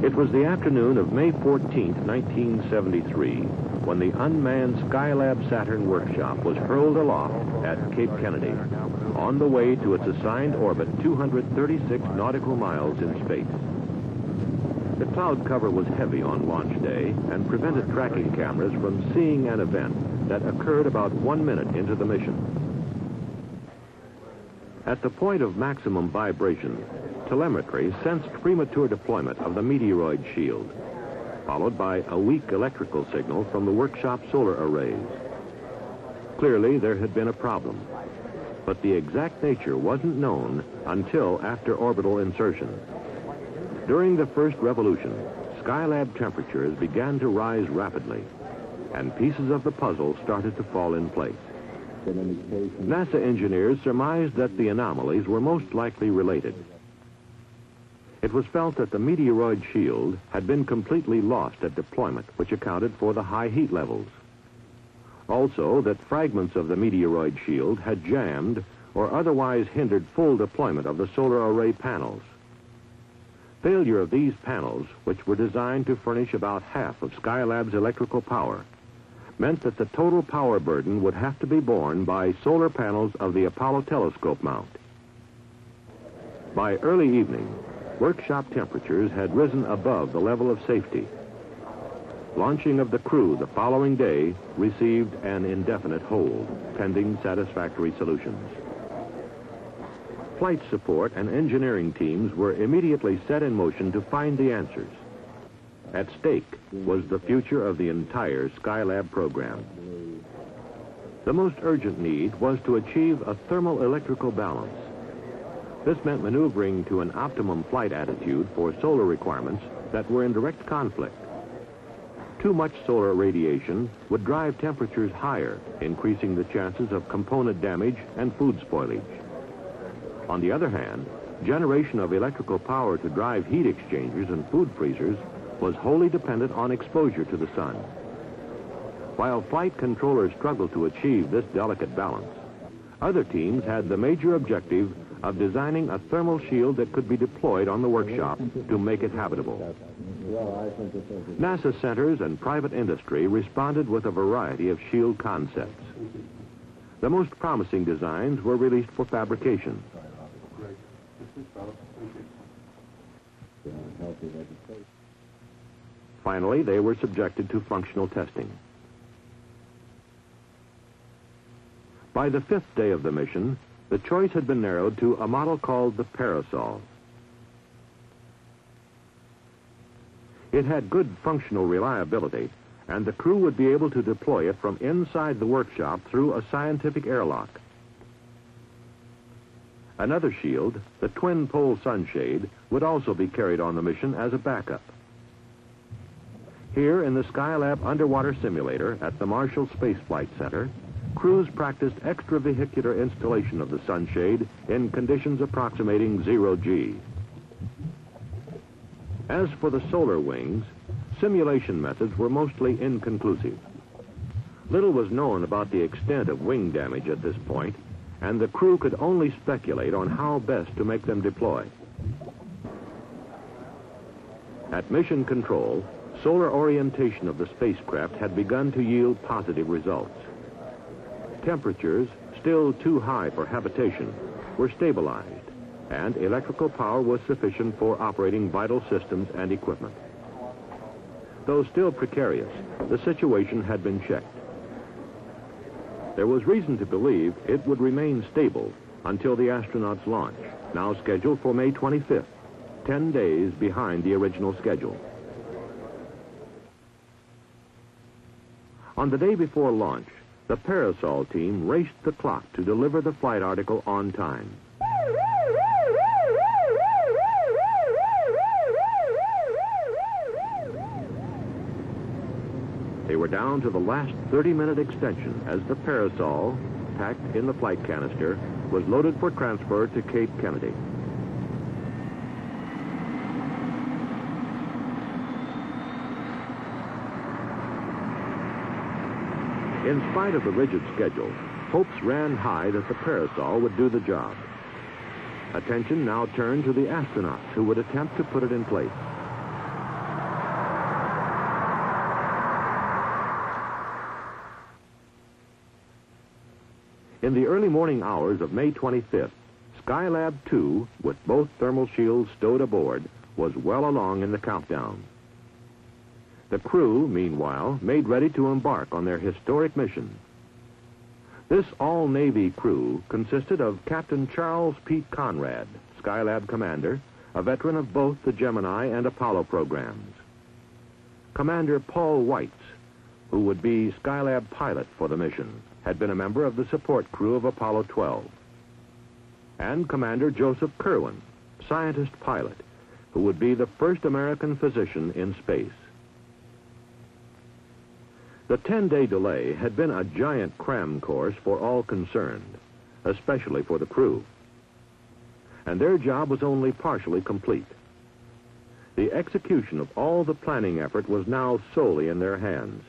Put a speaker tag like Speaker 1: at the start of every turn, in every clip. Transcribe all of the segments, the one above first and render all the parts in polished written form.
Speaker 1: It was the afternoon of May 14, 1973, when the unmanned Skylab Saturn workshop was hurled aloft at Cape Kennedy, on the way to its assigned orbit 236 nautical miles in space. The cloud cover was heavy on launch day and prevented tracking cameras from seeing an event that occurred about 1 minute into the mission. At the point of maximum vibration, telemetry sensed premature deployment of the meteoroid shield, followed by a weak electrical signal from the workshop solar arrays. Clearly, there had been a problem, but the exact nature wasn't known until after orbital insertion. During the first revolution, Skylab temperatures began to rise rapidly, and pieces of the puzzle started to fall in place. NASA engineers surmised that the anomalies were most likely related. It was felt that the meteoroid shield had been completely lost at deployment, which accounted for the high heat levels. Also, that fragments of the meteoroid shield had jammed or otherwise hindered full deployment of the solar array panels. Failure of these panels, which were designed to furnish about half of Skylab's electrical power, meant that the total power burden would have to be borne by solar panels of the Apollo telescope mount. By early evening, workshop temperatures had risen above the level of safety. Launching of the crew the following day received an indefinite hold, pending satisfactory solutions. Flight support and engineering teams were immediately set in motion to find the answers. At stake was the future of the entire Skylab program. The most urgent need was to achieve a thermal-electrical balance. This meant maneuvering to an optimum flight attitude for solar requirements that were in direct conflict. Too much solar radiation would drive temperatures higher, increasing the chances of component damage and food spoilage. On the other hand, generation of electrical power to drive heat exchangers and food freezers was wholly dependent on exposure to the sun. While flight controllers struggled to achieve this delicate balance, other teams had the major objective of designing a thermal shield that could be deployed on the workshop to make it habitable. NASA centers and private industry responded with a variety of shield concepts. The most promising designs were released for fabrication. Finally, they were subjected to functional testing. By the 5th day of the mission, the choice had been narrowed to a model called the Parasol. It had good functional reliability, and the crew would be able to deploy it from inside the workshop through a scientific airlock. Another shield, the twin-pole sunshade, would also be carried on the mission as a backup. Here in the Skylab underwater simulator at the Marshall Space Flight Center, crews practiced extravehicular installation of the sunshade in conditions approximating 0G. As for the solar wings, simulation methods were mostly inconclusive. Little was known about the extent of wing damage at this point, and the crew could only speculate on how best to make them deploy. At mission control, solar orientation of the spacecraft had begun to yield positive results. Temperatures, still too high for habitation, were stabilized, and electrical power was sufficient for operating vital systems and equipment. Though still precarious, the situation had been checked. There was reason to believe it would remain stable until the astronauts' launch, now scheduled for May 25th, 10 days behind the original schedule. On the day before launch, the Parasol team raced the clock to deliver the flight article on time. They were down to the last 30-minute extension as the Parasol, packed in the flight canister, was loaded for transfer to Cape Kennedy. In spite of the rigid schedule, hopes ran high that the Parasol would do the job. Attention now turned to the astronauts who would attempt to put it in place. In the early morning hours of May 25th, Skylab 2, with both thermal shields stowed aboard, was well along in the countdown. The crew, meanwhile, made ready to embark on their historic mission. This all-Navy crew consisted of Captain Charles Pete Conrad, Skylab commander, a veteran of both the Gemini and Apollo programs. Commander Paul Weitz, who would be Skylab pilot for the mission, had been a member of the support crew of Apollo 12. And Commander Joseph Kerwin, scientist pilot, who would be the first American physician in space. The 10-day delay had been a giant cram course for all concerned, especially for the crew. And their job was only partially complete. The execution of all the planning effort was now solely in their hands.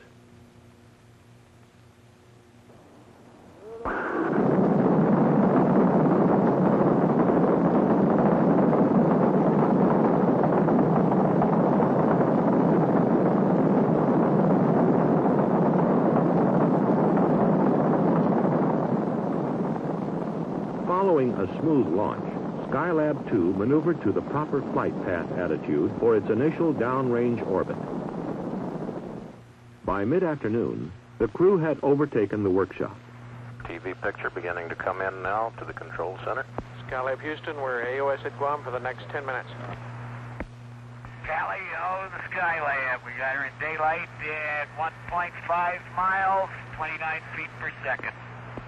Speaker 1: Following a smooth launch, Skylab 2 maneuvered to the proper flight path attitude for its initial downrange orbit. By mid-afternoon, the crew had overtaken the workshop.
Speaker 2: TV picture beginning to come in now to the control center.
Speaker 3: Skylab Houston, we're AOS at Guam for the next 10 minutes.
Speaker 4: Callie, the Skylab. We got her in daylight at 1.5 miles, 29 feet per second.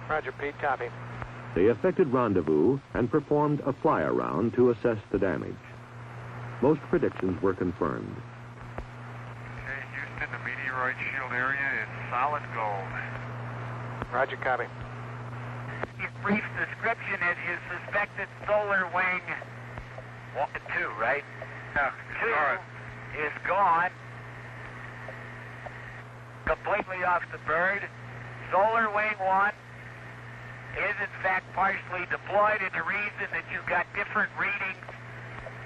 Speaker 3: Roger, Pete, copy.
Speaker 1: They effected rendezvous and performed a fly-around to assess the damage. Most predictions were confirmed.
Speaker 4: Okay, Houston, the meteoroid shield area is solid gold.
Speaker 3: Roger, copy.
Speaker 4: His brief description is his suspected solar wing 2, right? Yeah, 2 is gone. Completely off the bird. Solar wing 1 is in fact partially deployed, and the reason that you've got different readings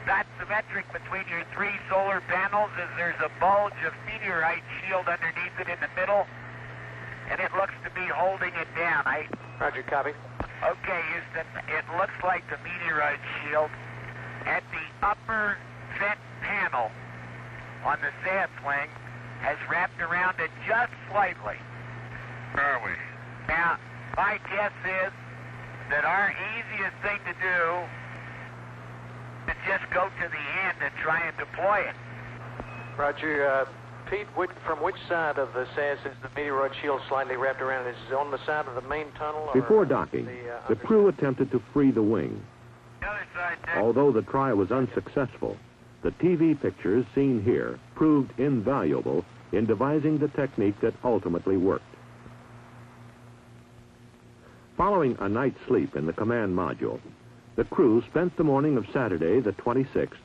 Speaker 4: not symmetric between your 3 solar panels is there's a bulge of meteorite shield underneath it in the middle, and it looks to be holding it down.
Speaker 3: Roger, copy.
Speaker 4: Okay, Houston, it looks like the meteorite shield at the upper vent panel on the SAS wing has wrapped around it just slightly.
Speaker 5: Where are we?
Speaker 4: Now, my guess is that our easiest thing to do is just go to the end and try and deploy it.
Speaker 3: Roger, Pete, from which side of the SAS is the meteoroid shield slightly wrapped around? Is it on the side of the main tunnel?
Speaker 1: Before docking, the crew attempted to free the wing.
Speaker 4: The other side, Dick.
Speaker 1: Although the try was unsuccessful, the TV pictures seen here proved invaluable in devising the technique that ultimately worked. Following a night's sleep in the command module, the crew spent the morning of Saturday, the 26th,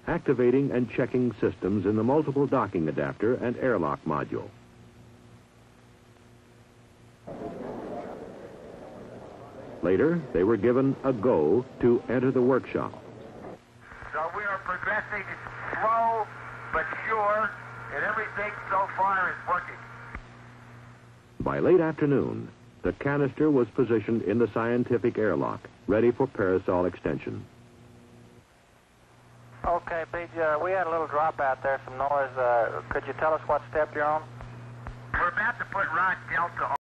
Speaker 1: activating and checking systems in the multiple docking adapter and airlock module. Later, they were given a go to enter the workshop.
Speaker 4: So we are progressing slow but sure, and everything so far is working.
Speaker 1: By late afternoon, the canister was positioned in the scientific airlock, ready for parasol extension.
Speaker 6: Okay, Pete, we had a little drop out there, some noise. Could you tell us what step you're on?
Speaker 4: We're about to put rod delta